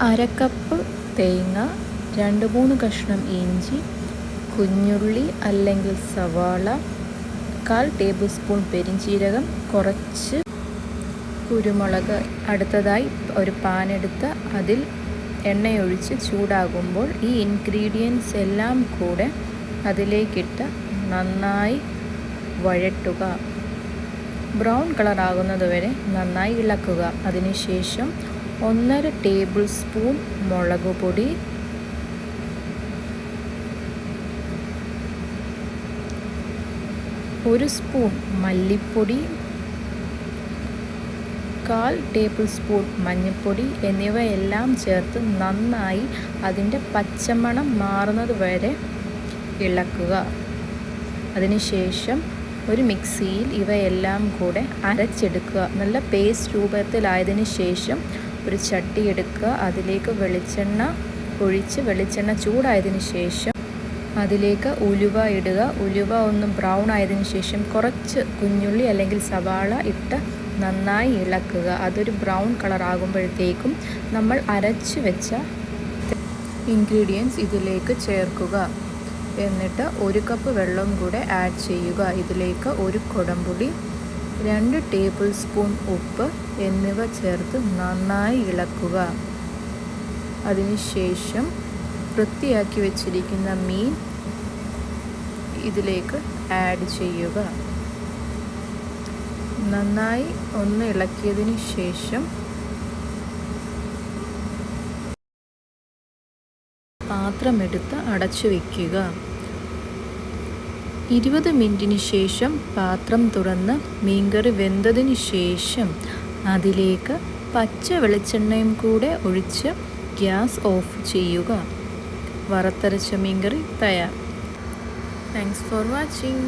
1 cup തേങ്ങ, 2-3 കഷ്ണം ഇഞ്ചി, കുഞ്ഞുള്ളി അല്ലെങ്കിൽ സവാള, 1/4 ടേബിൾ സ്പൂൺ പെരിഞ്ജീരകം, കുറച്ച് കുരുമുളക്. അടുത്തതായി ഒരു പാൻ എടുത്ത് അതിൽ എണ്ണയൊഴിച്ച് ചൂടാകുമ്പോൾ ഈ ഇൻഗ്രീഡിയൻസ് എല്ലാം കൂടെ അതിലേക്കിട്ട് നന്നായി വഴറ്റുക. ബ്രൗൺ കളർ ആകുന്നത് വരെ നന്നായി ഇളക്കുക. അതിനുശേഷം 1/2 ടേബിൾ സ്പൂൺ മുളക് പൊടി, 1 സ്പൂൺ മല്ലിപ്പൊടി, 1/4 ടേബിൾ സ്പൂൺ മഞ്ഞൾപ്പൊടി എന്നിവയെല്ലാം ചേർത്ത് നന്നായി അതിൻ്റെ പച്ചമണം മാറുന്നത് വരെ ഇളക്കുക. അതിനുശേഷം ഒരു മിക്സിയിൽ ഇവയെല്ലാം കൂടെ അരച്ചെടുക്കുക. നല്ല പേസ്റ്റ് രൂപത്തിലായതിനു ശേഷം ഒരു ചട്ടി എടുക്കുക. അതിലേക്ക് വെളിച്ചെണ്ണ ഒഴിച്ച് വെളിച്ചെണ്ണ ചൂടായതിനു ശേഷം അതിലേക്ക് ഉലുവ ഇടുക. ഉലുവ ഒന്ന് ബ്രൗൺ ആയതിനു ശേഷം കുറച്ച് കുഞ്ഞുള്ളി അല്ലെങ്കിൽ സവാള ഇട്ട് നന്നായി ഇളക്കുക. അതൊരു ബ്രൗൺ കളർ ആകുമ്പോഴത്തേക്കും നമ്മൾ അരച്ച് വെച്ച ഇൻഗ്രീഡിയൻസ് ഇതിലേക്ക് ചേർക്കുക. എന്നിട്ട് 1 കപ്പ് വെള്ളം കൂടെ ആഡ് ചെയ്യുക. ഇതിലേക്ക് 1 കുടംപുളി, 2 ടേബിൾ സ്പൂൺ ഉപ്പ് എന്നിവ ചേർത്ത് നന്നായി ഇളക്കുക. അതിനുശേഷം വൃത്തിയാക്കി വെച്ചിരിക്കുന്ന മീൻ ഇതിലേക്ക് ആഡ് ചെയ്യുക. നന്നായി ഒന്ന് ഇളക്കിയതിന് ശേഷം പാത്രമെടുത്ത് അടച്ചു വയ്ക്കുക. 20 മിനിറ്റിന് ശേഷം പാത്രം തുറന്ന് മീൻകറി വെന്തതിന് ശേഷം അതിലേക്ക് പച്ച വെളിച്ചെണ്ണയും കൂടെ ഒഴിച്ച് ഗ്യാസ് ഓഫ് ചെയ്യുക. വറുത്തരച്ച മീൻകറി തയ്യാർ. Thanks for watching.